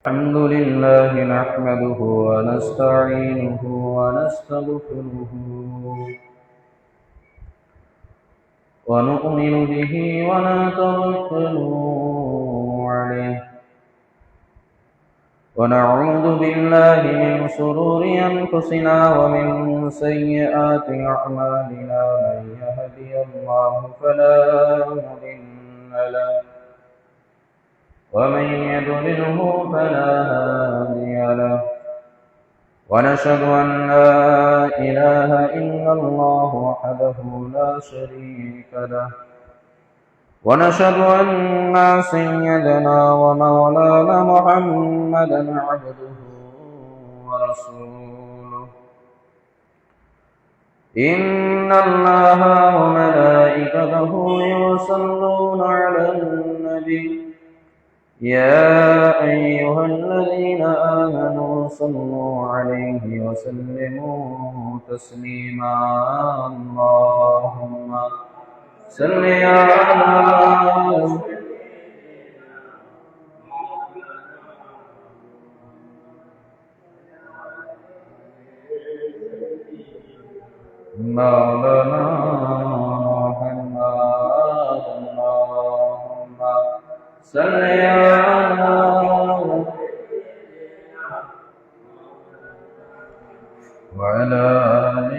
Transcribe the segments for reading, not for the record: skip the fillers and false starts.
الحمد لله نحمده ونستعينه ونستغفره ونؤمن به ونتوكل عليه ونعوذ بالله من شرور أنفسنا ومن سيئات أعمالنا من يهدي الله فلا مضل له ومن يضلله فلا هادي له ونشهد أن لا إله إلا الله وحده لا شريك له ونشهد أن سيدنا ومولانا محمدا عبده ورسوله إن الله وملائكته يصلون على النبي يا أيها الذين آمنوا صلوا عليه وسلموا تسليما اللهم صل على مولانا محمد اللهم صل على وعلى آل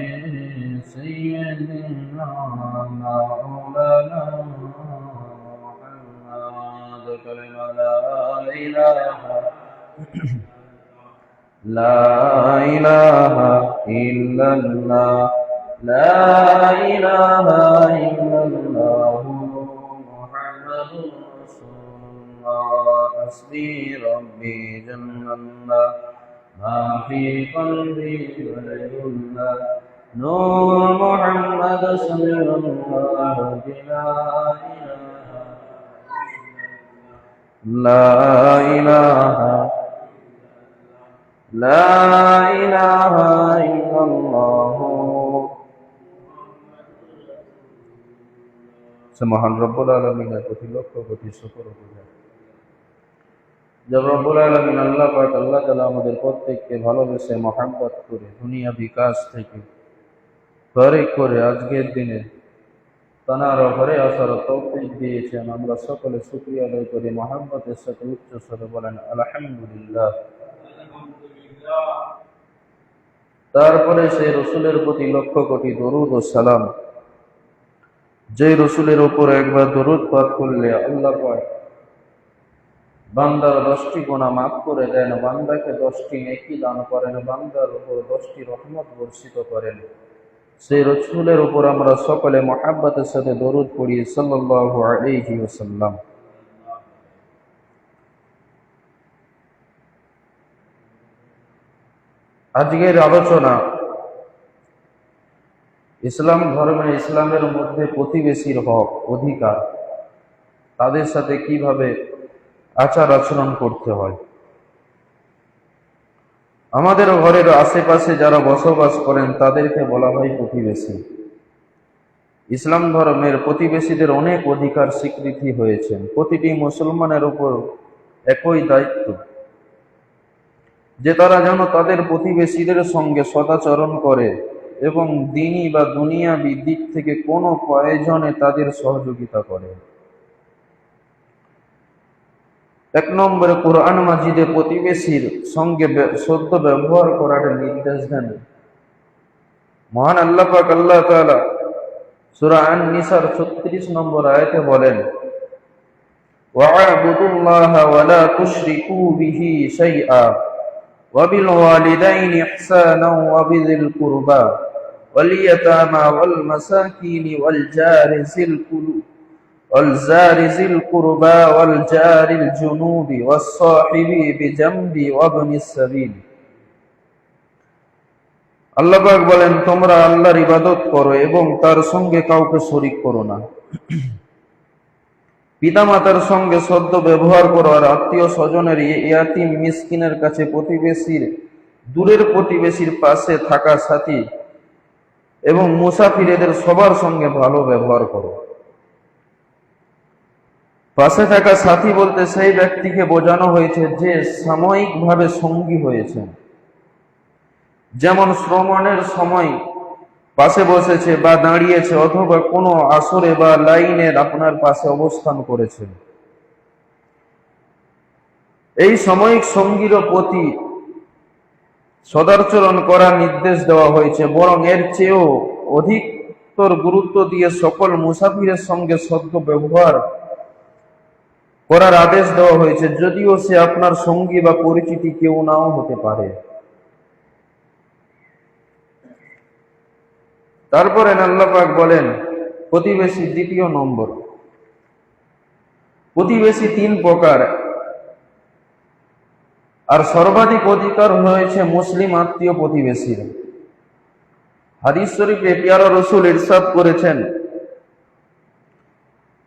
سيدنا مولانا محمد كلمة لا إله إلا الله لا إله إلا الله محمد رسول الله حسبي ربي جل الله ما في قلبي غير الله نور محمد صلى الله لا إله إلا الله মহান রব্বুল আলামিনের প্রতি লক্ষ কোটি শুকর ও পূজা যে রব্বুল আলামিন আল্লাহ পাক আল্লাহ তাআলা আমাদের প্রত্যেককে ভালোবেসে মহব্বত করে দুনিয়া বিকাশ থেকে ফারিক করে আজকের দিনে তানার ঘরে আসার তৌফিক দিয়েছেন। আমরা সকলে শুকরিয়া আদায় করি, মহব্বতের সাথে উচ্চ স্বরে বলেন আলহামদুলিল্লাহ। তারপরে সেই রসুলের প্রতি লক্ষ কোটি দরুদ ও সালাম, যে রসুলের উপর একবার দরুদ পাঠ করলে আল্লাহ পাক বান্দার 10টি গুনাহ মাফ করে দেন, বান্দাকে 10টি নেকি দান করেন, বান্দার উপর 10টি রহমত বর্ষিত করেন। সেই রসুলের উপর আমরা সকলে মহব্বতের সাথে দরুদ পড়ি সাল্লাল্লাহু আলাইহি ওয়াসাল্লাম। আজকের আলোচনা ইসলাম ধর্মে, ইসলামের মধ্যে প্রতিবেশীর হক, অধিকার, তাদের সাথে কিভাবে আচার আচরণ করতে হয়। আমাদের ঘরের আশেপাশে যারা বসবাস করেন তাদেরকে বলা হয় প্রতিবেশী। ইসলাম ধর্মের প্রতিবেশীদের অনেক অধিকার স্বীকৃতি হয়েছে। প্রতিটি মুসলমানের উপর একই দায়িত্ব যে তারা যেন তাদের প্রতিবেশীদের সঙ্গে সদাচরণ করে এবং দ্বীনি বা দুনিয়াবি দিক থেকে কোনো প্রয়োজনে তাদের সহযোগিতা করে। 1 নম্বরে কুরআন মাজিদে প্রতিবেশীর সঙ্গে সদ্য ব্যবহার করার নির্দেশ দেন। মহান আল্লাহ পাক আল্লাহ তাআলা সূরা আন-নিসার 36 নম্বর আয়াতে বলেন, ওয়া'বুদুল্লাহা ওয়া লা তুশরিকু বিহি শাইআ ওয়া বিল ওয়ালিদাইনি ইহসানাও ওয়া বিযিল কুরবা ওয়াল ইয়াতামা ওয়াল মাসাকিনি ওয়াল জারি জিল কুরবা ওয়াল জারিল জুনুবি ওয়াস সাহিবি বিজামবি ওয়া ইবনিস সাবিল। আল্লাহ পাক বলেন, তোমরা আল্লাহর ইবাদত করো এবং তার সঙ্গে কাউকে শরীক করো না। পিতামাতার সঙ্গে সদ্য ব্যবহার করো আর আত্মীয় স্বজনের, ইয়াতিম মিসকিনের কাছে প্রতিবেশীর, দূরের প্রতিবেশীর পাশে থাকা সাথী এবং মুসাফিরদের সবার সঙ্গে ভালো ব্যবহার করো। পাশে থাকা সাথী বলতে সেই ব্যক্তিকে বোঝানো হয়েছে যে সাময়িকভাবে সঙ্গী হয়েছে, যেমন শ্রমণের সময় পাশে বসেছে বা দাঁড়িয়েছে, অথবা কোনো আসরে বা লাইনের আপনার পাশে অবস্থান করেছে। এই সাময়িক সঙ্গীর প্রতি সদাচরণ করার নির্দেশ দেওয়া হয়েছে, বরং এর চেয়েও অধিকতর গুরুত্ব দিয়ে সকল মুসাফিরের সঙ্গে সদ্য ব্যবহার করার আদেশ দেওয়া হয়েছে, যদিও সে আপনার সঙ্গী বা পরিচিতি কেউ নাও হতে পারে। তারপরে আল্লাহ পাক বলেন প্রতিবেশী দ্বিতীয় নম্বর। প্রতিবেশী তিন প্রকার, আর সর্বাধিক অধিকার হয়েছে মুসলিম আত্মীয় প্রতিবেশীর। হাদিস শরীফে পিয়ারা রসুল ইরশাদ করেছেন,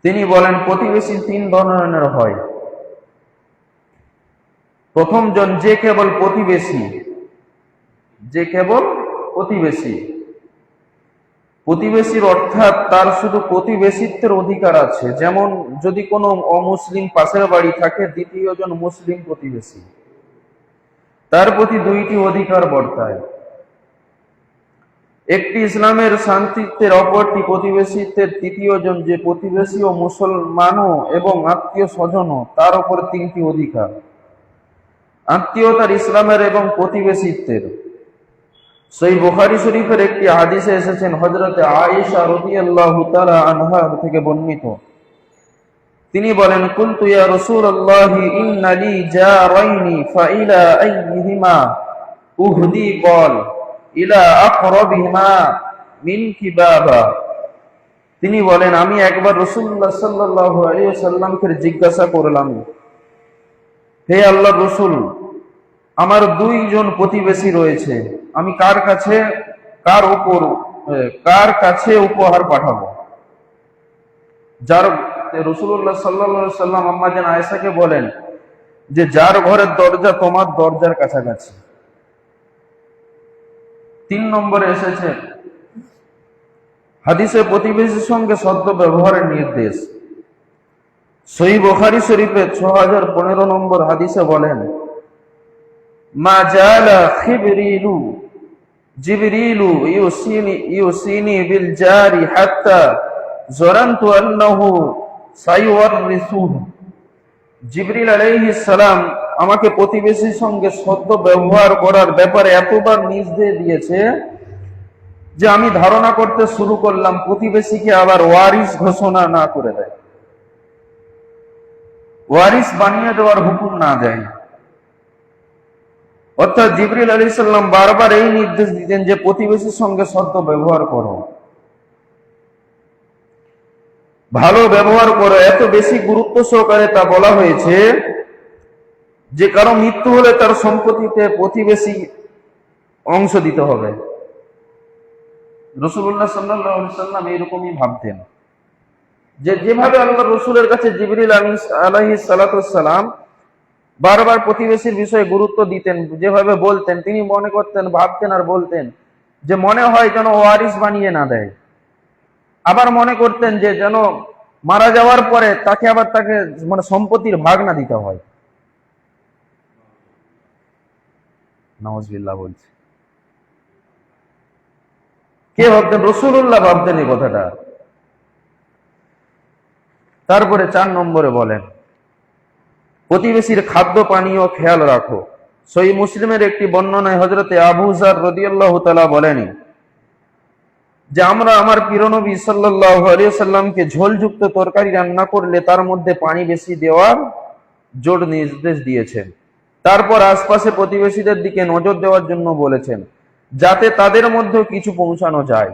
তিনি বলেন প্রতিবেশী তিন ধরনের হয়। প্রথম জন যে কেবল প্রতিবেশী, যে কেবল প্রতিবেশী। প্রতিবেশীর অর্থাৎ তার শুধু প্রতিবেশিত্বের অধিকার আছে, যেমন যদি কোনো অমুসলিম পাশের বাড়ি থাকে, দ্বিতীয় জন মুসলিম প্রতিবেশী, তার প্রতি দুইটি অধিকার বর্তায়। একটি ইসলামের শান্তিত্বের, অপরটি প্রতিবেশিত্বের। তৃতীয় জন যে প্রতিবেশী ও মুসলমানও এবং আত্মীয় স্বজনও, তার উপর তিনটি অধিকার: আত্মীয়তার, ইসলামের এবং প্রতিবেশিত্বের। সহিহ বুখারী শরীফের একটি হাদিসে এসেছেন, হযরত আয়েশা রাদিয়াল্লাহু তাআলা আনহা থেকে বর্ণিত, তিনি বলেন, কুলতু ইয়া রাসূলুল্লাহি ইন্না লি জারাইনি ফাইলা আইয়িহিমা উহদি ক্বাল ইলা আকরাবিহিমা মিনকি বাবা। তিনি বলেন, আমি একবার রাসূলুল্লাহ সাল্লাল্লাহু আলাইহি ওয়াসাল্লামকে জিজ্ঞাসা করলাম, হে আল্লাহর রাসূল, আমার দুইজন প্রতিবেশী রয়েছে, আমি কার কাছে উপহার পাঠাবো? যার রাসূলুল্লাহ সাল্লাল্লাহু আলাইহি ওয়াসাল্লাম আম্মা জান আয়েশাকে বলেন যে যার ঘরের দরজা তোমার দরজার কাছাকাছি। তিন নম্বরে এসেছে হাদিসে প্রতিবেশীর সঙ্গে সদ্য ব্যবহারের নির্দেশ। সহিহ বুখারী শরীফে 6015 নম্বর হাদিসে বলেন, মা জালা জিবরিলু ইউসিনি বিল জারি হাত্তা জরানতু আন্নাহু সাইওয়ারিসুহু। জিবরিল আলাইহিস সালাম আমাকে প্রতিবেশীর সঙ্গে সদ্য ব্যবহার করার ব্যাপারে এতবার নির্দেশ দিয়েছে যে আমি ধারণা করতে শুরু করলাম প্রতিবেশীকে আবার ওয়ারিস ঘোষণা না করে দেয়, ওয়ারিস বানিয়ে দেওয়ার হুকুম না দেয়। অর্থাৎ জিবরিল আলাইহিস সালাম বারবার এই নির্দেশ দিতেন যে প্রতিবেশীর সঙ্গে সদ্য ব্যবহার করো, ভালো ব্যবহার করো। এত বেশি গুরুত্ব সহকারে তা বলা হয়েছে যে কারো মৃত্যু হলে তার সম্পত্তিতে প্রতিবেশী অংশ দিতে হবে। রাসূলুল্লাহ সাল্লাল্লাহু আলাইহি ওয়াসাল্লাম এরকমই ভাবতেন, যে যেভাবে আল্লাহর রাসূলের কাছে জিবরিল আলাইহিস সালাতু ওয়াস সালাম বারবার প্রতিবেশীর বিষয়ে গুরুত্ব দিতেন, যেভাবে বলতেন, তিনি মনে করতেন, ভাবতেন আর বলতেন যে মনে হয় যেন ওয়ারিস বানিয়ে না দেয়। আবার মনে করতেন যে যেন মারা যাওয়ার পরে তাকে মানে সম্পত্তির ভাগ না দিতে হয়। নাউজুবিল্লাহ বলছে কে ভাবতেন? রাসূলুল্লাহ ভাবতেন এই কথাটা। তারপরে 4 নম্বরে বলেন প্রতিবেশীর খাদ্য পানীয় খেয়াল রাখো। সহিহ মুসলিমের একটি বর্ণনায় হযরতে আবু যার রাদিয়াল্লাহু তাআলা বলেন যে আমরা আমার প্রিয় নবী সাল্লাল্লাহু আলাইহি ওয়াসাল্লামকে ঝোলযুক্ত তরকারি রান্না করলে তার মধ্যে পানি বেশি দেওয়ার জোর নির্দেশ দিয়েছেন। তারপর আশপাশে প্রতিবেশীদের দিকে নজর দেওয়ার জন্য বলেছেন, যাতে তাদের মধ্যে কিছু পৌঁছানো যায়।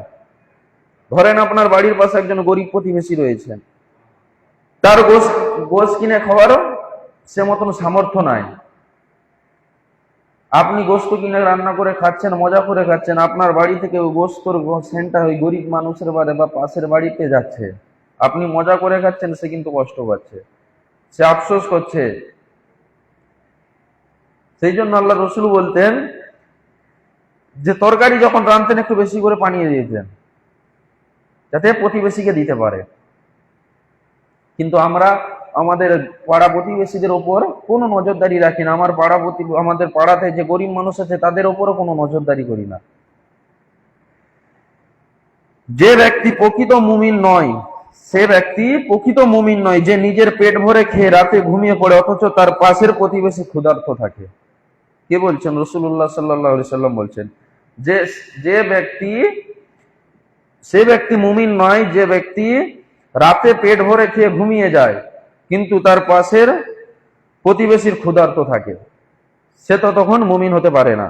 ধরেন আপনার বাড়ির পাশে একজন গরিব প্রতিবেশী রয়েছেন, তার গোশ কিনে খাওয়ারও সে মতন সামর্থ্য নাই। আপনি গোশত কিনে রান্না করে খাচ্ছেন, মজা করে খাচ্ছেন, আপনার বাড়ি থেকে ওই গোশতর সেন্টটা ওই গরিব মানুষের বাড়ি বা পাশের বাড়িতে যাচ্ছে, আপনি মজা করে খাচ্ছেন, সে কিন্তু কষ্ট পাচ্ছে, সে আফসোস করছে। সেই জন্য আল্লাহ রসুল বলতেন যে তরকারি যখন রাঁধতেন একটু বেশি করে পানি দিতেন, যাতে প্রতিবেশীকে দিতে পারে। কিন্তু আমরা আমাদের পাড়া প্রতিবেশীদের ওপর কোনো নজরদারি রাখি না। আমাদের পাড়াতে যে গরিব মানুষ আছে তাদের ওপরও কোনো নজরদারি করি না। যে ব্যক্তি প্রকৃত মুমিন নয়, সে ব্যক্তি প্রকৃত মুমিন নয় যে নিজের পেট ভরে খেয়ে রাতে ঘুমিয়ে পড়ে অথচ তার পাশের প্রতিবেশী ক্ষুধার্ত থাকে। কে বলছেন? রাসূলুল্লাহ সাল্লাল্লাহু আলাইহি সাল্লাম বলছেন যে সে ব্যক্তি মুমিন নয় যে ব্যক্তি রাতে পেট ভরে খেয়ে ঘুমিয়ে যায় কিন্তু তার পাশের প্রতিবেশীর ক্ষুধার্ত থাকে, সে তো তখন মুমিন হতে পারে না।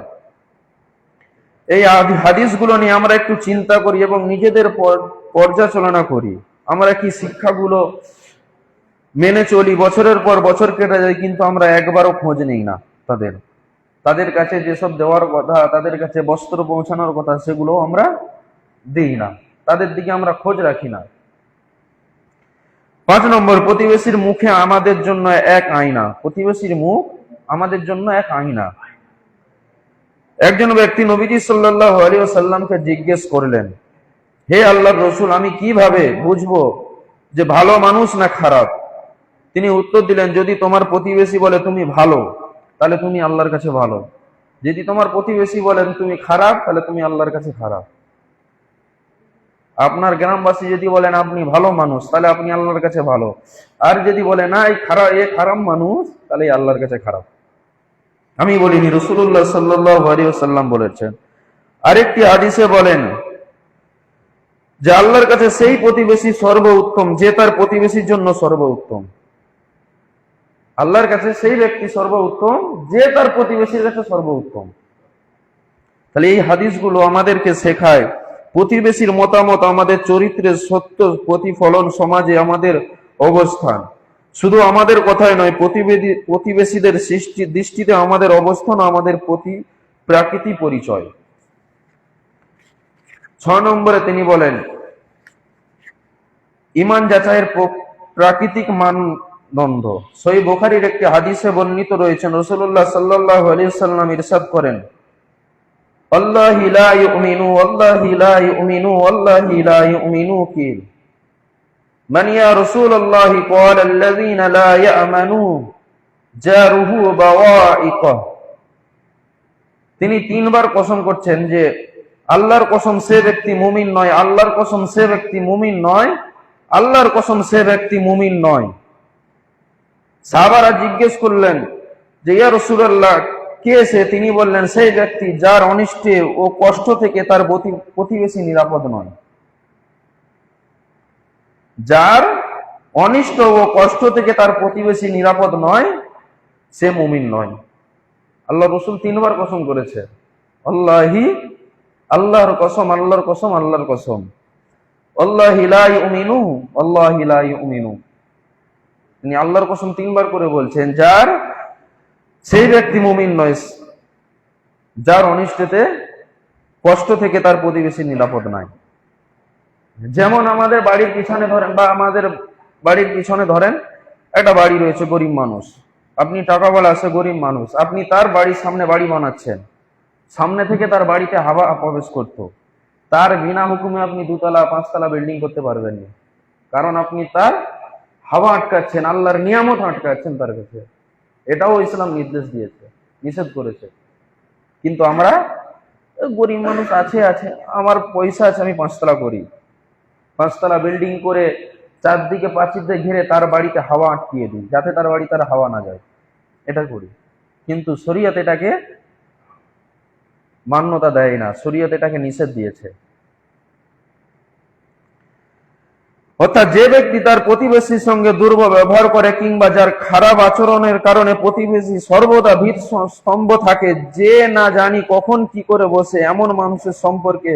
এই হাদিসগুলো নিয়ে আমরা একটু চিন্তা করি এবং নিজেদের পর্যালোচনা করি। আমরা কি শিক্ষাগুলো মেনে চলি? বছরের পর বছর কেটে যায় কিন্তু আমরা একবারও খোঁজ নেই না তাদের কাছে যেসব দেওয়ার কথা, তাদের কাছে বস্ত্র পৌঁছানোর কথা, সেগুলো আমরা দিই না, তাদের দিকে আমরা খোঁজ রাখি না। 5 নম্বর, প্রতিবেশীর মুখে আমাদের জন্য এক আয়না। প্রতিবেশীর মুখ আমাদের জন্য এক আয়না। একজন ব্যক্তি নবীজি সাল্লাল্লাহু আলাইহি ওয়াসাল্লামকে জিজ্ঞেস করলেন, হে আল্লাহর রাসূল, আমি কিভাবে বুঝবো যে ভালো মানুষ না খারাপ? তিনি উত্তর দিলেন, যদি তোমার প্রতিবেশী বলে তুমি ভালো, তাহলে তুমি আল্লাহর কাছে ভালো। যদি তোমার প্রতিবেশী বলেন তুমি খারাপ, তাহলে তুমি আল্লাহর কাছে খারাপ। আপনার গ্রামবাসী যদি বলেন আপনি ভালো মানুষ, তাহলে আপনি আল্লাহর কাছে ভালো। আর যদি বলে না এ খারাপ মানুষ, তাহলে আল্লাহর কাছে খারাপ। আমি বলিনি, রাসূলুল্লাহ সাল্লাল্লাহু আলাইহি ওয়াসাল্লাম বলেছেন। আরেকটি হাদিসে বলেন যে আল্লাহর কাছে সেই প্রতিবেশী সর্বোত্তম যে তার প্রতিবেশীর জন্য সর্বোত্তম। আল্লাহর কাছে সেই ব্যক্তি সর্বোত্তম যে তার প্রতিবেশীর কাছে সর্বোত্তম। তাহলে এই হাদিসগুলো আমাদেরকে শেখায় প্রতিবেশীর মতামত আমাদের চরিত্রের সত্য প্রতিফলন, সমাজে আমাদের অবস্থান। শুধু আমাদের কথাই নয়, প্রতিবেশীদের দৃষ্টিতে আমাদের অবস্থান আমাদের প্রতি প্রাকৃতিক পরিচয়। 6 নম্বরে তিনি বলেন ঈমান যাচাইয়ের প্রাকৃতিক মানদণ্ড। সহিহ বুখারীর একটি হাদিসে বর্ণিত রয়েছে, রাসূলুল্লাহ সাল্লাল্লাহু আলাইহি ওয়াসাল্লাম ইরশাদ করেন, আল্লাহি লা ইউমিনু আল্লাহি লা ইউমিনু আল্লাহি লা ইউমিনু কি মান ইয়া রাসূলুল্লাহ ক্বাল আল্লাযীনা লা ইয়ামানু জারুহু বাওয়াইকা। তিনি 3 বার কসম করছেন যে আল্লাহর কসম সে ব্যক্তি মুমিন নয়, আল্লাহর কসম সে ব্যক্তি মুমিন নয়, আল্লাহর কসম সে ব্যক্তি মুমিন নয়। সাহাবারা জিজ্ঞেস করলেন যে ইয়া রাসূলুল্লাহ কে সে? তিনি বললেন সেই ব্যক্তি যার অনিষ্টে ও কষ্ট থেকে তার প্রতিবেশী নিরাপদ নয়। যার অনিষ্ট ও কষ্ট থেকে তার প্রতিবেশী নিরাপদ নয়, সে মুমিন নয়। আল্লাহ রাসূল 3 বার কসম করেছে, আল্লাহি, আল্লাহর কসম, আল্লাহর কসম, আল্লাহর কসম, আল্লাহি লা ইউমিনু আল্লাহি লা ইউমিনু। তিনি আল্লাহর কসম 3 বার করে বলছেন, যার সেই ব্যক্তি মুমিন নয় যার অনিষ্টতে কষ্ট থেকে তার প্রতিবেশী নিরাপদ নয়। যেমন আমাদের বাড়ির পিছনে ধরেন, বা আমাদের বাড়ির পিছনে ধরেন একটা বাড়ি রয়েছে, গরিব মানুষ, আপনি টাকাওয়ালা আছে, গরিব মানুষ, আপনি তার বাড়ির সামনে বাড়ি বানাচ্ছেন, সামনে থেকে তার বাড়িতে হাওয়া প্রবেশ করত, তার বিনা হুকুমে আপনি 2 তলা 5 তলা বিল্ডিং করতে পারবেন না, কারণ আপনি তার হাওয়া আটকাচ্ছেন, আল্লাহর নিয়ামত আটকাচ্ছেন তার কাছে। এটাও ইসলাম নির্দেশ দিয়েছে, নিষেধ করেছে। কিন্তু আমরা গরিব মানুষ আছে, আমার পয়সা আছে, আমি 5 তলা করি, 5 তলা বিল্ডিং করে চারদিকে প্রাচীর দিয়ে ঘিরে তার বাড়িতে হাওয়া আটকিয়ে দিই, যাতে তার বাড়ি তার হাওয়া না যায়, এটা করি। কিন্তু শরীয়ত এটাকে মান্যতা দেয় না, শরীয়ত এটাকে নিষেধ দিয়েছে। অর্থাৎ যে ব্যক্তি তার প্রতিবেশীর সঙ্গে দুর্ব্যবহার করে কিংবা যার খারাপ আচরণের কারণে প্রতিবেশী সর্বদা ভীত স্তম্ভ থাকে, যে না জানি কখন কি করে বসে, এমন মানুষের সম্পর্কে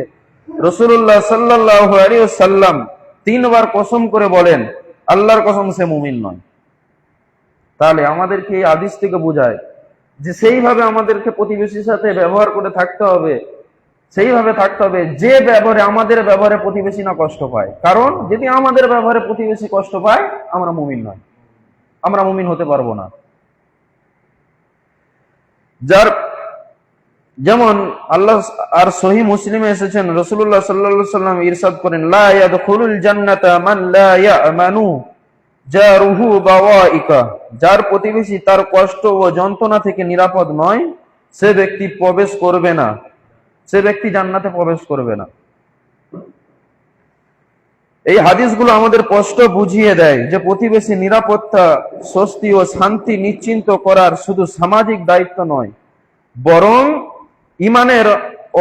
রাসূলুল্লাহ সাল্লাল্লাহু আলাইহি ওয়াসাল্লাম 3 বার কসম করে বলেন, আল্লাহর কসম সে মুমিন নয়। তাহলে আমাদেরকে এই হাদিস থেকে বোঝায় যে সেইভাবে আমাদেরকে প্রতিবেশীর সাথে ব্যবহার করে থাকতে হবে, সেইভাবে থাকতে হবে যে ব্যবহারে আমাদের ব্যবহারে প্রতিবেশী না কষ্ট পায়। কারণ যদি আমাদের ব্যবহারে প্রতিবেশী কষ্ট পায়, আমরা মুমিন নয়, আমরা মুমিন হতে পারবো না। যার যেমন আল্লাহ আর সহিহ মুসলিমে এসেছেন, রাসূলুল্লাহ সাল্লাল্লাহু আলাইহি ওয়াসাল্লাম ইরশাদ করেন, লা ইয়াদখুলুল জান্নাতা মান লা ইয়ামানু জারুহু বাওয়াইকা, যার প্রতিবেশী তার কষ্ট ও যন্ত্রণা থেকে নিরাপদ নয়, সে ব্যক্তি প্রবেশ করবে না, সে ব্যক্তি জান্নাতে প্রবেশ করবে না। এই হাদিসগুলো আমাদের স্পষ্ট বুঝিয়ে দেয় যে প্রতিবেশী নিরাপত্তা, স্বস্তি ও শান্তি নিশ্চিন্ত করার শুধু সামাজিক দায়িত্ব নয়, বরং ইমানের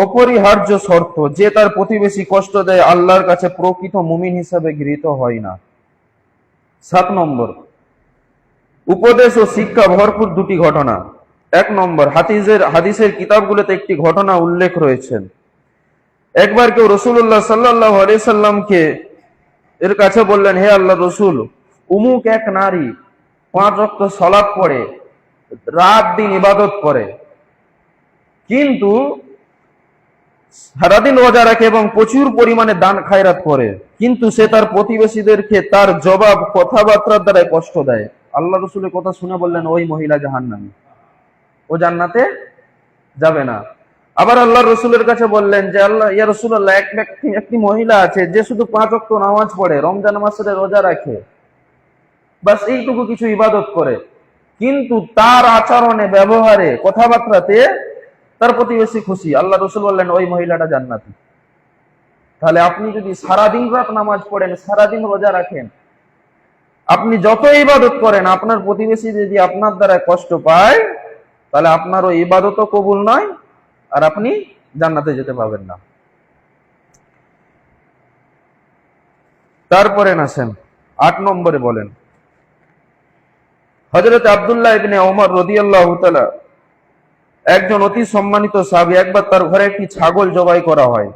অপরিহার্য শর্ত। যে তার প্রতিবেশী কষ্ট দেয়, আল্লাহর কাছে প্রকৃত মুমিন হিসাবে গৃহীত হয় না। 7 নম্বর, উপদেশ ও শিক্ষা ভরপুর দুটি ঘটনা। 1 নম্বর, হাদিসের কিতাবগুলোতে একটি ঘটনা উল্লেখ রয়েছেন। একবার কেউ রাসূলুল্লাহ সাল্লাল্লাহু আলাইহি সাল্লামকে এর কাছে বললেন, হে আল্লাহ রসুল, উমুক এক নারী 5 ওয়াক্ত সালাত পড়ে, রাত দিন ইবাদত করে, কিন্তু সারাদিন রোজা রাখে এবং প্রচুর পরিমাণে দান খায়রাত করে, কিন্তু সে তার প্রতিবেশীদেরকে তার জবাব কথাবার্তার দ্বারা কষ্ট দেয়। আল্লাহ রসুলের কথা শুনে বললেন, ওই মহিলা জাহান্নামী, ও জান্নাতে যাবে না। আবার আল্লাহ রসুলের কাছে বললেন যে, আল্লাহ ইয়া রাসূলুল্লাহ, একটি মহিলা আছে যে শুধু 5 ওয়াক্ত নামাজ পড়ে, রমজান মাসে রোজা রাখে, বাস এইটুকু কিছু ইবাদত করে, কিন্তু তার আচরণে, ব্যবহারে, কথাবার্তাতে তার প্রতিবেশী খুশি। আল্লাহ রসুল বললেন, ওই মহিলাটা জান্নাতি। তাহলে আপনি যদি সারাদিন রাত নামাজ পড়েন, সারাদিন রোজা রাখেন, আপনি যত ইবাদত করেন, আপনার প্রতিবেশী যদি আপনার দ্বারা কষ্ট পায়, তাহলে আপনার ওই ইবাদতও কবুল নয়, আর আপনি জান্নাতে যেতে পারবেন না। তারপরে আসেন 8 নম্বরে বলেন, হযরত আব্দুল্লাহ ইবনে ওমর রাদিয়াল্লাহু তাআলা, একজন অতি সম্মানিত সাহাবী, একবার তার ঘরে একটি ছাগল জবাই করা হয়।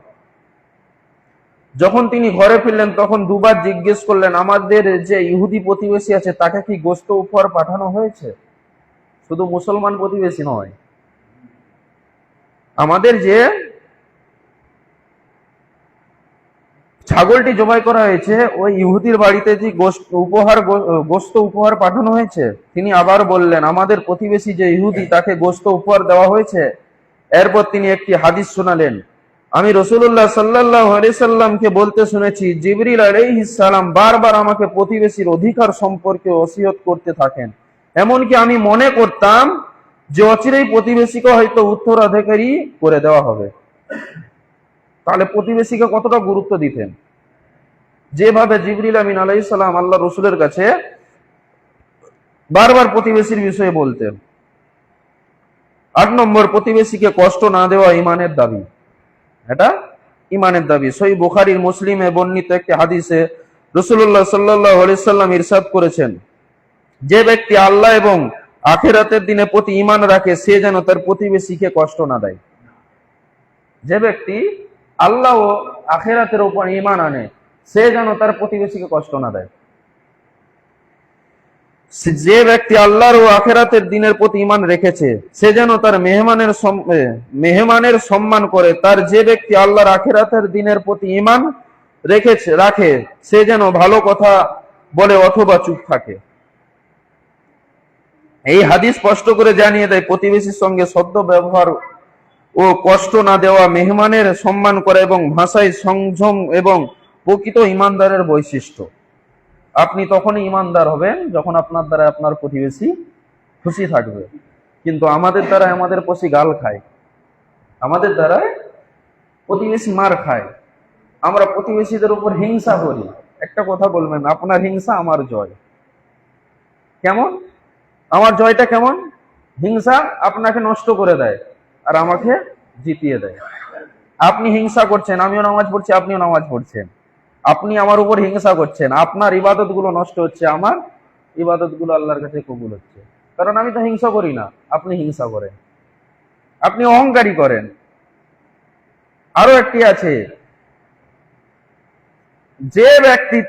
যখন তিনি ঘরে ফিরলেন, তখন দুবার জিজ্ঞেস করলেন, আমাদের যে ইহুদি প্রতিবেশী আছে তাকে কি গোশত উপহার পাঠানো হয়েছে? শুধু মুসলমান প্রতিবেশী নয়, আমাদের যে ছাগলটি জবাই করা হয়েছে, ওই ইহুদির বাড়িতে যে গোশত উপহার পাঠানো হয়েছে? তিনি আবার বললেন, আমাদের প্রতিবেশী যে ইহুদি, তাকে গোশত উপহার দেওয়া হয়েছে। এরপর তিনি একটি হাদিস শোনালেন, আমি রাসূলুল্লাহ সাল্লাল্লাহু আলাইহি সাল্লামকে বলতে শুনেছি, জিবরিল আলাইহিস সালাম বারবার আমাকে প্রতিবেশীর অধিকার সম্পর্কে ওসিয়ত করতে থাকেন। এমনকি আমি মনে করতাম যে অচিরেই প্রতিবেশীকে হয়তো উত্তরাধিকারী করে দেওয়া হবে। তাহলে প্রতিবেশীকে কতটা গুরুত্ব দিতেন, যেভাবে জিবরিল আমিন আলাইহিস সালাম আল্লাহ রসুলের কাছে বারবার প্রতিবেশীর বিষয়ে বলতেন। 8 নম্বর, প্রতিবেশীকে কষ্ট না দেওয়া ইমানের দাবি। এটা ইমানের দাবি। সহিহ বুখারীর, মুসলিমে বর্ণিত একটি হাদিসে রাসূলুল্লাহ সাল্লাল্লাহু আলাইহি সাল্লাম ইরশাদ করেছেন, যে ব্যক্তি আল্লাহ এবং আখিরাতের দিনের প্রতি ঈমান রাখে, সে যেন তার প্রতিবেশীকে কষ্ট না দেয়। যে ব্যক্তি আল্লাহ ও আখিরাতের উপর ঈমান আনে, সে যেন তার প্রতিবেশীকে কষ্ট না দেয়। যে ব্যক্তি আল্লাহর ও আখিরাতের দিনের প্রতি ঈমান রেখেছে, সে যেন তার মেহমানের সম্মান করে। তার যে ব্যক্তি আল্লাহর আখিরাতের দিনের প্রতি ঈমান রাখে, সে যেন ভালো কথা বলে অথবা চুপ থাকে। এই হাদিস স্পষ্ট করে জানিয়ে দেয়, প্রতিবেশীর সঙ্গে সদ্য ব্যবহার ও কষ্ট না দেওয়া, মেহমানের সম্মান করা এবং ভাষায় সংযম এবং প্রকৃত ঈমানদারের বৈশিষ্ট্য। আপনি তখনই ঈমানদার হবেন যখন আপনার দ্বারা আপনার প্রতিবেশী খুশি থাকবে। কিন্তু আমাদের দ্বারা আমাদের পশি গাল খায়, আমাদের দ্বারা প্রতিবেশী মার খায়, আমরা প্রতিবেশীদের উপর হিংসা করি। একটা কথা বলবেন, আপনার হিংসা আমার জয়। কেমন? আমার জয়টা কেমন? হিংসা আপনাকে নষ্ট করে দেয় আর আমাকে জিতিয়ে দেয়। আপনি হিংসা করছেন, আমিও নামাজ পড়ছি, আপনিও নামাজ পড়ছেন, আপনি আমার উপর হিংসা করছেন, আপনার ইবাদত গুলো নষ্ট হচ্ছে, আমার ইবাদত গুলো আল্লাহর কাছে কবুল হচ্ছে। কারণ আমি তো হিংসা করি না, আপনি হিংসা করেন, আপনি অহংকারী করেন। আরো একটি আছে, যে ব্যক্তি,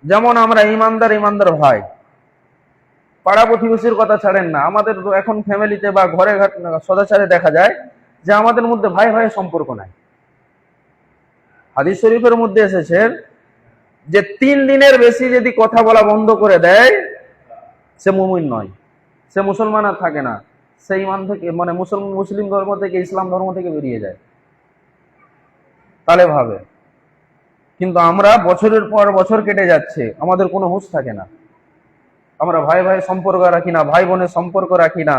যেমন আমরা ইমানদার ভাই, পাড়া প্রতিবেশীর কথা ছাড়েন না, আমাদের এখন ফ্যামিলিতে বা ঘরে সদাচারে দেখা যায় যে আমাদের মধ্যে ভাই ভাইয়ের সম্পর্ক নাই। হাদিস শরীফের মধ্যে এসেছে যে 3 দিনের বেশি যদি কথা বলা বন্ধ করে দেয়, সে মুমিন নয়, সে মুসলমান আর থাকে না, সে ঈমান থেকে, মানে মুসলিম ধর্ম থেকে ইসলাম ধর্ম থেকে বেরিয়ে যায়। তাহলে ভাবে কিন্তু আমরা বছরের পর বছর কেটে যাচ্ছে, আমাদের কোনো হুঁশ থাকে না। আমরা ভাই ভাই সম্পর্ক রাখি না, ভাই বোনের সম্পর্ক রাখি না,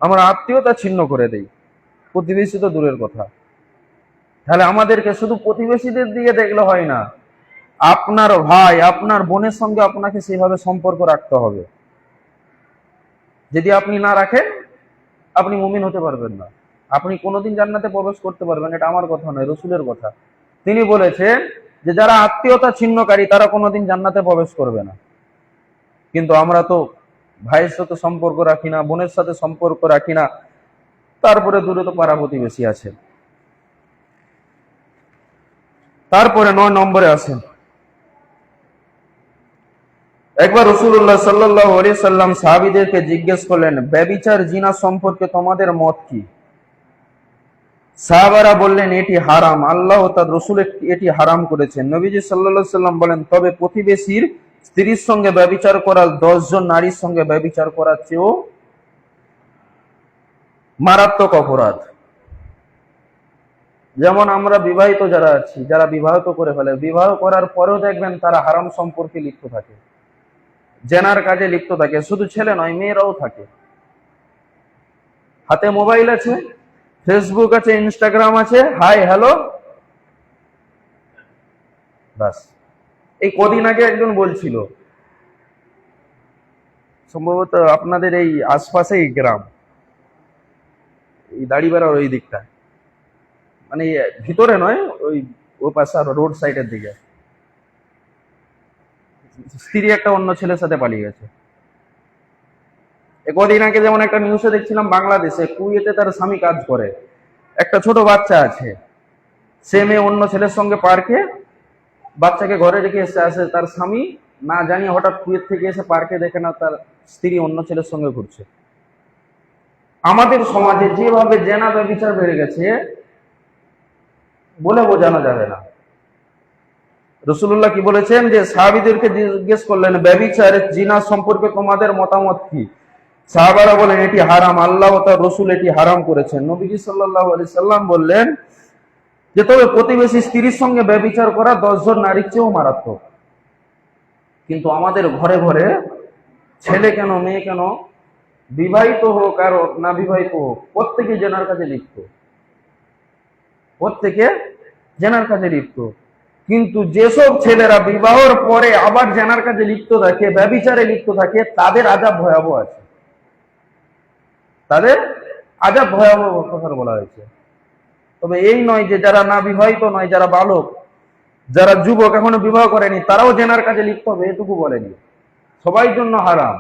আমরা আত্মীয়তা ছিন্ন করে দেই, প্রতিবেশী তো দূরের কথা। তাহলে আমাদেরকে শুধু প্রতিবেশীদের দিকে দেখলে হয় না, আপনার ভাই আপনার বোনের সঙ্গে আপনাকে সেইভাবে সম্পর্ক রাখতে হবে। যদি আপনি না রাখেন, আপনি মুমিন হতে পারবেন না, আপনি কোনোদিন জান্নাতে প্রবেশ করতে পারবেন। এটা আমার কথা নয়, রসুলের কথা। তিনি বলেছেন যে যারা আত্মীয়তা ছিন্নকারী তারা কোনোদিন জান্নাতে প্রবেশ করবে না। কিন্তু আমরা তো ভাইয়ের সাথে সম্পর্ক রাখি না, বোনের সাথে সম্পর্ক রাখি না, তারপরে দূরে তো পাড়া প্রতিবেশী আছে। তারপরে 9 নম্বরে আসেন, একবার রাসূলুল্লাহ সাল্লাল্লাহু আলাইহি সাল্লাম সাহাবীদেরকে জিজ্ঞেস করলেন, ব্যভিচার জিনা সম্পর্কে তোমাদের মত কি? সাহাবারা বললেন, এটি হারাম, আল্লাহ ও তার রাসূল এটি হারাম করেছেন। নবীজি সাল্লাল্লাহু আলাইহি সাল্লাম বলেন, তবে প্রতিবেশীর স্ত্রীর সঙ্গে ব্যভিচার করা 10 জন নারীর সঙ্গে ব্যভিচার করার চেয়েও মারাত্মক অপরাধ। যেমন আমরা বিবাহিত যারা আছি, যারা বিবাহিত করে ফেলে, বিবাহ করার পরেও দেখবেন তারা হারাম সম্পর্কে লিপ্ত থাকে, জেনার কাজে লিপ্ত থাকে। শুধু ছেলে নয়, মেয়েরাও থাকে। হাতে মোবাইল আছে, ফেসবুক আছে, ইনস্টাগ্রাম আছে, হাই হ্যালো, বাস। এই কদিন আগে একজন বলছিল, সম্ভবত আপনাদের এই আশপাশেই গ্রাম, এই দাড়িপাড়ার ওই দিকটা, মানে ভিতরে নয়, ওই ও পাশে রোড সাইডের দিকে, স্ত্রী একটা অন্য ছেলের সাথে পালিয়ে গেছে। কদিন আগে যেমন একটা নিউজে দেখছিলাম, বাংলাদেশে কুয়েতে তার স্বামী কাজ করে, একটা ছোট বাচ্চা আছে, সে মেয়ে অন্য ছেলের সঙ্গে পার্কে বাচ্চাকে ঘরে রেখে এসে আসে, তার স্বামী না জানিয়ে হঠাৎ কুয়েত থেকে এসে পার্কে দেখে না তার স্ত্রী অন্য ছেলের সঙ্গে ঘুরছে। আমাদের সমাজে যেভাবে জেনা ব্যভিচার বেড়ে গেছে বলে বোঝানো যাবে না। রাসূলুল্লাহ কি বলেছেন, যে সাহাবীদেরকে জিজ্ঞেস করলেন, ব্যভিচারের জিনা সম্পর্কে তোমাদের মতামত কি? সাহাবারা বলেন, এটি হারাম, আল্লাহ ও তার রাসূল এটি হারাম করেছেন। নবীজি সাল্লাল্লাহু আলাইহি সাল্লাম বললেন যে তবে প্রতিবেশী স্ত্রীর সঙ্গে ব্যভিচার করা 10 জন নারীর চেয়েও মারাত্মক। কিন্তু আমাদের ঘরে ঘরে ছেলে কেন মেয়ে কেন, বিবাহিত হোক আর না বিবাহিত হোক, প্রত্যেকে জেনার কাজে লিপ্ত, প্রত্যেকে জেনার কাজে লিপ্ত। কিন্তু যেসব ছেলেরা বিবাহের পরে আবার জেনার কাজে লিপ্ত থাকে, ব্যভিচারে লিপ্ত থাকে, তাদের আযাব ভয়াবহ আছে, তাদের আযাব ভয়াবহ কথা বলা হয়েছে। তবে এই নয় যে যারা না বিবাহিত নয়, যারা বালক, যারা যুবক এখনো বিবাহ করেনি, তারাও জেনার কাজে লিপ্ত হবে, এটুকু বলেনি। সবাই জন্য হারাম।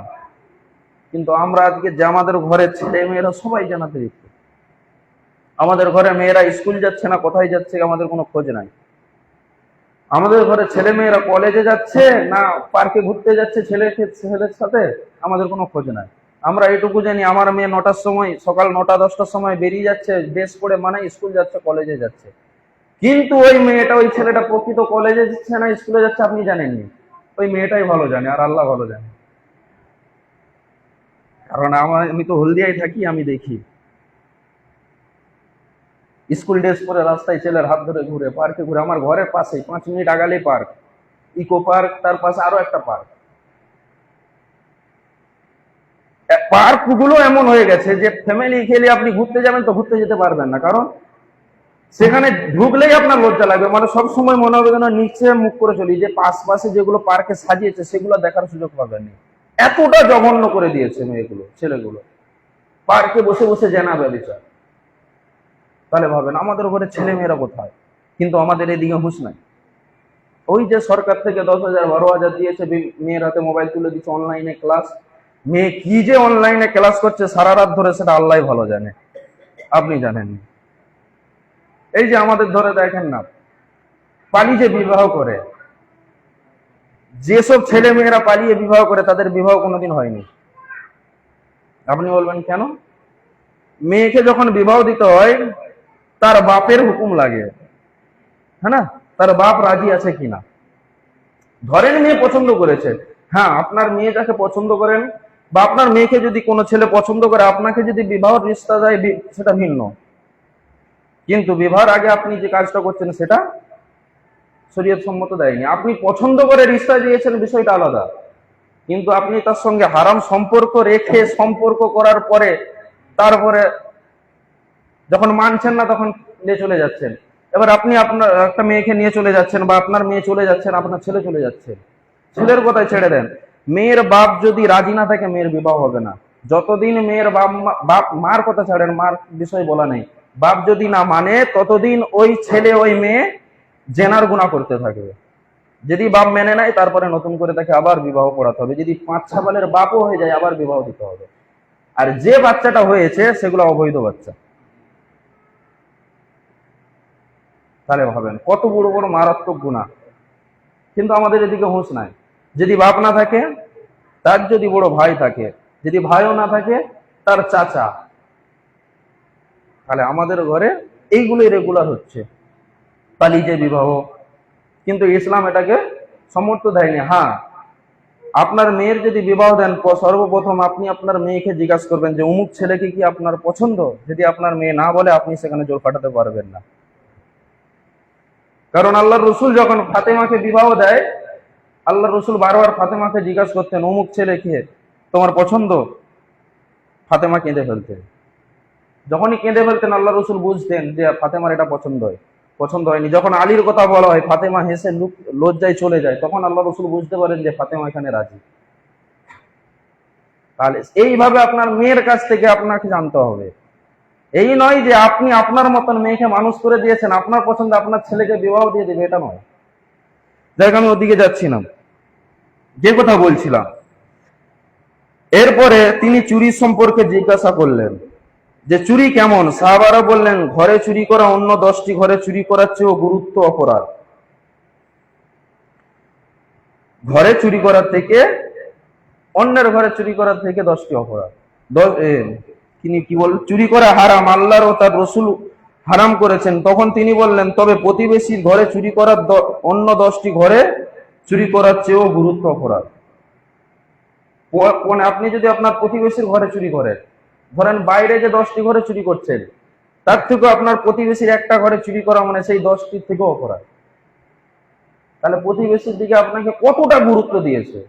কিন্তু আমরা আজকে যে আমাদের ঘরের ছেলে মেয়েরা সবাই জানাতে লিপ্ত। আমাদের ঘরে মেয়েরা স্কুল যাচ্ছে না, কোথায় যাচ্ছে আমাদের কোনো খোঁজ নাই। আমাদের ঘরে ছেলে মেয়েরা কলেজে যাচ্ছে না পার্কে ঘুরতে যাচ্ছে ছেলের সাথে, আমাদের কোনো খোঁজ নাই। আমরা এটুকু জানি, আমার মেয়ে 9টার সময়, সকাল 9টা 10টার সময় বেরিয়ে যাচ্ছে, ড্রেস পরে, মানে স্কুল যাচ্ছে, কলেজে যাচ্ছে। কিন্তু ওই মেয়েটা, ওই ছেলেটা প্রকৃত কলেজে যাচ্ছে না স্কুলে যাচ্ছে আপনি জানেননি, ওই মেয়েটাই ভালো জানে, আর আল্লাহ ভালো জানে। কারণ আমি তো হলদিয়ায় থাকি, আমি দেখি স্কুল ড্রেস পরে রাস্তায় ছেলের হাত ধরে ঘুরে, পার্কে ঘুরে। আমার ঘরের পাশেই 5 মিনিট আগালেই পার্ক, ইকো পার্ক, তার পাশে আরো একটা পার্ক। পার্ক গুলো এমন হয়ে গেছে যে ফ্যামিলি খেলে আপনি ঘুরতে যাবেন তো ঘুরতে যেতে পারবেন না, কারণ সেখানে ঢুকলেই আপনার লজ্জা লাগবে। মানে সবসময় মনে হবে যেন নিচে মুখ করে চলি, যে পাশে যেগুলো পার্কে সাজিয়েছে সেগুলো দেখার সুযোগ পাবেন। এতটা জঘন্য করে দিয়েছে মেয়েগুলো, ছেলেগুলো পার্কে বসে বসে জেনা ব্যভিচার। তাহলে ভাবেন আমাদের ঘরে ছেলে মেয়েরা কোথায়? কিন্তু আমাদের এদিকে হুঁশ নাই। ওই যে সরকার থেকে 10,000 12,000 দিয়েছে, মেয়ের হাতে মোবাইল তুলে দিচ্ছে, অনলাইনে ক্লাস। মেয়ে কি যে অনলাইনে ক্লাস করছে সারা রাত ধরে, সেটা আল্লাহ ভালো জানে, আপনি জানেন। এই যে আমাদের ধরে দেখেন না, পালিয়ে যে বিবাহ করে, যেসব ছেলে মেয়েরা পালিয়ে বিবাহ করে তাদের বিবাহ কোনোদিন হয়নি। আপনি বলবেন কেন? মেয়েকে যখন বিবাহ দিতে হয় তার বাপের হুকুম লাগে, হ্যাঁ না, তার বাপ রাজি আছে কিনা। ধরেন মেয়ে পছন্দ করেছে, হ্যাঁ আপনার মেয়ে যাকে পছন্দ করেন বা আপনার মেয়েকে যদি কোনো ছেলে পছন্দ করে, আপনাকে যদি বিবাহ রিশতা দেয় সেটা ভিন্ন। কিন্তু বিবাহের আগে আপনি যে কাজটা করছেন সেটা শরীয়ত সম্মত দেয়নি। আপনি পছন্দ করে রিশতা দিয়েছেন, বিষয়টা আলাদা, কিন্তু আপনি তার সঙ্গে হারাম সম্পর্ক রেখে সম্পর্ক করার পরে তারপরে যখন মানছেন না তখন নিয়ে চলে যাচ্ছেন। এবার আপনি আপনার একটা মেয়েকে নিয়ে চলে যাচ্ছেন, বা আপনার মেয়ে চলে যাচ্ছেন, আপনার ছেলে চলে যাচ্ছে, ছেলের কথায় ছেড়ে দেন। মেয়ের বাপ যদি রাজি না থাকে মেয়ের বিবাহ হবে না। যতদিন মেয়ের বাপ মার কথা ছাড়েন, মার বিষয় বলা নেই, বাপ যদি না মানে ততদিন ওই ছেলে ওই মেয়ে জেনার গুনাহ করতে থাকবে। যদি বাপ মেনে নেয় তারপরে নতুন করে তাকে আবার বিবাহ করাতে হবে। যদি 5-6 বালের বাপও হয়ে যায় আবার বিবাহ দিতে হবে। আর যে বাচ্চাটা হয়েছে সেগুলো অবৈধ বাচ্চা। তাহলে ভাবেন কত বড় বড় মারাত্মক গুনাহ, কিন্তু আমাদের এদিকে হুঁশ নাই। যদি বাপ না থাকে তার যদি বড় ভাই থাকে, যদি ভাইও না থাকে তার চাচা, তাহলে আমাদের ঘরে এইগুলোই রেগুলার হচ্ছে, পালিয়ে বিবাহ। কিন্তু ইসলাম এটাকে সমর্থ দেয়নি। হ্যাঁ, আপনার মেয়ের যদি বিবাহ দেন, সর্বপ্রথম আপনি আপনার মেয়েকে জিজ্ঞাসা করবেন যে অমুক ছেলেকে কি আপনার পছন্দ। যদি আপনার মেয়ে না বলে আপনি সেখানে জোর খাটাতে পারবেন না। কারণ আল্লাহর রসুল যখন ফাতেমাকে বিবাহ দেয়, আল্লাহর রসুল বারবার ফাতেমাকে জিজ্ঞাসা করতেন অমুক ছেলে কে তোমার পছন্দ। ফাতেমা কেঁদে ফেলতেন। যখনই কেঁদে ফেলতেন আল্লাহ রসুল বুঝতেন যে ফাতেমার এটা পছন্দ হয়নি। যখন আলীর কথা বলা হয়, ফাতেমা হেসে লজ্জায় চলে যায়, তখন আল্লাহ রসুল বুঝতে পারেন যে ফাতেমা এখানে রাজি। তাহলে এইভাবে আপনার মেয়ের কাছ থেকে আপনাকে জানতে হবে। এই নয় যে আপনি আপনার মতন মেয়েকে মানুষ করে দিয়েছেন, আপনার পছন্দ আপনার ছেলেকে বিবাহ দিয়ে দেবে, এটা নয়। দেখ, আমি ওদিকে যাচ্ছি না, যে কথা বলছিলাম। এরপরে তিনি চুরি সম্পর্কে জিজ্ঞাসা করলেন যে চুরি কেমন। সাহাবারা বললেন, ঘরে চুরি করা অন্য 10টি ঘরে চুরি করার চেয়েও গুরুত্ব অপরাধ। ঘরে চুরি করার থেকে, অন্যের ঘরে চুরি করার থেকে 10টি অপরাধ। তিনি কি বল, চুরি করা হারাম, আল্লাহর ও তার রসুল হারাম করেছেন। তখন তিনি বললেন, তবে প্রতিবেশীর ঘরে চুরি করার অন্য 10টি ঘরে চুরি করার চেয়েও গুরুত্ব অপরাধ। আপনি যদি আপনার প্রতিবেশীর ঘরে চুরি করেন, ধরেন বাইরে যে 10টি ঘরে চুরি করছেন, তার থেকেও আপনার প্রতিবেশীর একটা ঘরে চুরি করা মানে সেই 10টির থেকেও অপরাধ। তাহলে প্রতিবেশীর দিকে আপনাকে কতটা গুরুত্ব দিয়েছে।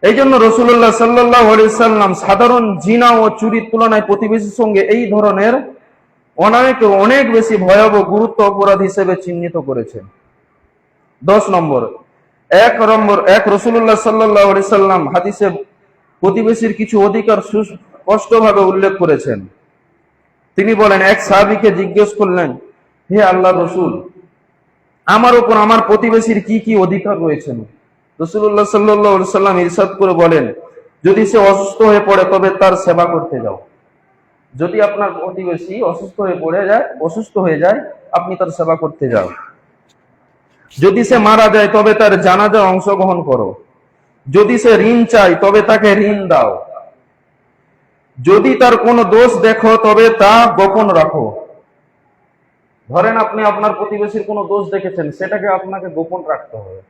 এই জন্য রাসূলুল্লাহ সাল্লাল্লাহু আলাইহি সাল্লাম সাধারণ জিনা ও চুরির তুলনায় প্রতিবেশীর সঙ্গে এই ধরনের অন্যায়কে অনেক বেশি ভয়াবহ গুরুত্ব অপরাধ হিসেবে চিহ্নিত করেছেন। 10 নম্বর, রাসূলুল্লাহ সাল্লাল্লাহু আলাইহি সাল্লাম হাদিসে প্রতিবেশীর কিছু অধিকার সুস্পষ্টভাবে উল্লেখ করেছেন। তিনি বলেন, এক সাহাবীকে জিজ্ঞেস করলেন, হে আল্লাহর রাসূল, আমার উপর আমার প্রতিবেশীর কি কি অধিকার রয়েছে? রাসূলুল্লাহ সাল্লাল্লাহু আলাইহি সাল্লাম ইরশাদ করে বলেন, যদি সে অসুস্থ হয়ে পড়ে তবে তার সেবা করতে যাও। যদি আপনার প্রতিবেশী অসুস্থ হয়ে যায় আপনি তার সেবা করতে যাও। যদি সে মারা যায় তবে তার জানাজায় অংশগ্রহণ করো। যদি সে ঋণ চায় তবে তাকে ঋণ দাও। যদি তার কোনো দোষ দেখো তবে তা গোপন রাখো। ধরেন আপনি আপনার প্রতিবেশীর কোনো দোষ দেখেছেন, সেটাকে আপনাকে গোপন রাখতে হবে।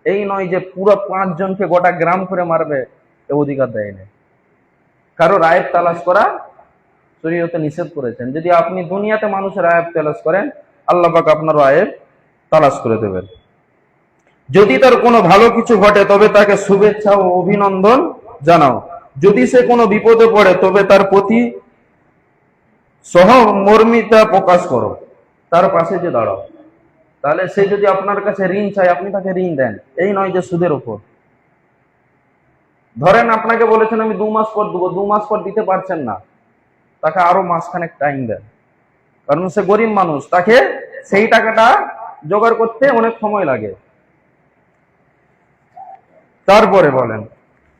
এই নয় যে পুরো 5 জনকে গোটা গ্রাম করে মারবে, এ অধিকার দেয় না। কারো আয়েব তালাশ করা শরীয়তে নিষেধ করেছেন। যদি আপনি দুনিয়াতে মানুষের আয়েব তালাশ করেন, আল্লাহ পাক আপনার আয়েব তালাশ করে দেবেন। যদি তার কোনো ভালো কিছু ঘটে তবে তাকে শুভেচ্ছা ও অভিনন্দন জানাও। যদি সে কোনো বিপদে পড়ে তবে তার প্রতি সহমর্মিতা প্রকাশ করো, তার পাশে যে দাঁড়াও। তাহলে সে যদি আপনার কাছে ঋণ চায় আপনি তাকে ঋণ দেন, এই নয় যে সুদের উপর। ধরেন আপনাকে বলেছেন আমি 2 মাস পর দেবো, 2 মাস পর দিতে পারছেন না, তাকে আরো মাসখানেক টাইম দেন। কারণ সে গরিব মানুষ, তাকে সেই টাকাটা জোগাড় করতে অনেক সময় লাগে। তারপরে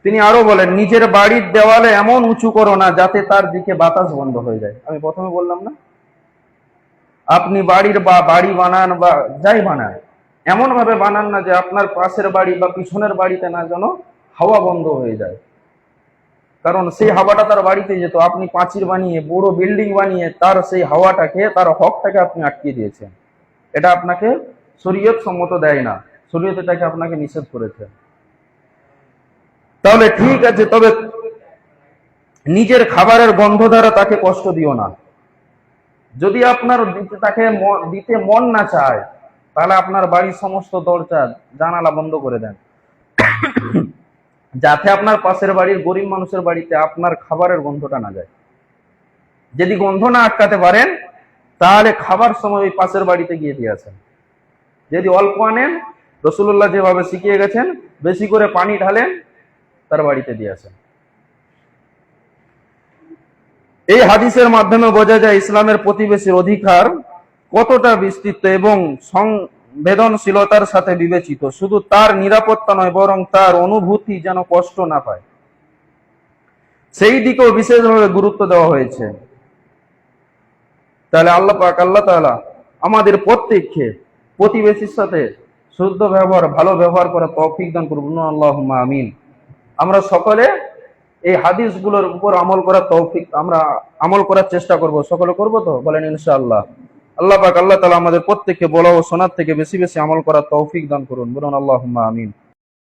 তিনি আরো বলেন, নিজের বাড়ির দেওয়ালে এমন উঁচু করো না যাতে তার দিকে বাতাস বন্ধ হয়ে যায়। আমি প্রথমে বললাম না, আপনি বাড়ি বানান বা যাই বানান, এমন ভাবে বানান না যে আপনার পাশের বাড়ি বা পিছনের বাড়িতে না যেন হাওয়া বন্ধ হয়ে যায়। কারণ সেই হাওয়াটা তার বাড়িতে যেত, আপনি পাঁচির বানিয়ে বড় বিল্ডিং বানিয়ে তার সেই হাওয়াটাকে, তার হকটাকে আপনি আটকে দিয়েছেন। এটা আপনাকে শরীয়ত সম্মত দেয় না, শরীয়ত এটাকে আপনাকে নিষেধ করেছে। তাহলে ঠিক আছে, তবে নিজের খাবারের গন্ধ দ্বারা তাকে কষ্ট দিও না। যদি আপনার তাকে দিতে মন না চায়, তাহলে আপনার বাড়ির সমস্ত দরজা জানালা বন্ধ করে দেন, যাতে আপনার পাশের বাড়ির গরিব মানুষের বাড়িতে আপনার খাবারের গন্ধটা না যায়। যদি গন্ধ না আটকাতে পারেন, তাহলে খাবার সময় ওই পাশের বাড়িতে গিয়ে দিয়ে আসেন। যদি অল্প আনেন, রাসূলুল্লাহ যেভাবে শিখিয়ে গেছেন, বেশি করে পানি ঢালেন, তার বাড়িতে দিয়ে আসেন। এই হাদিসের মাধ্যমে বোঝা যায় ইসলামের প্রতিবেশীর অধিকার কতটা বিস্তৃত এবং সংবেদনশীলতার সাথে বিবেচিত। শুধু তার নিরাপত্তা নয়, বরং তার অনুভূতি যেন কষ্ট না পায়, সেই দিকেও বিশেষভাবে গুরুত্ব দেওয়া হয়েছে। তাহলে আল্লাহ তাআলা আমাদের প্রত্যেককে প্রতিবেশীর সাথে শুদ্ধ ব্যবহার, ভালো ব্যবহার করার তৌফিক দান করুন, আল্লাহুম্মা আমিন। আমরা সকলে এই হাদিসগুলোর উপর আমল করার তৌফিক, আমরা আমল করার চেষ্টা করব। সকলে করব তো? বলেন ইনশাআল্লাহ। আল্লাহ তাআলা আমাদের প্রত্যেককে বলা ও শোনার থেকে বেশি বেশি আমল করার তৌফিক দান করুন, বলুন আল্লাহুম্মা আমিন।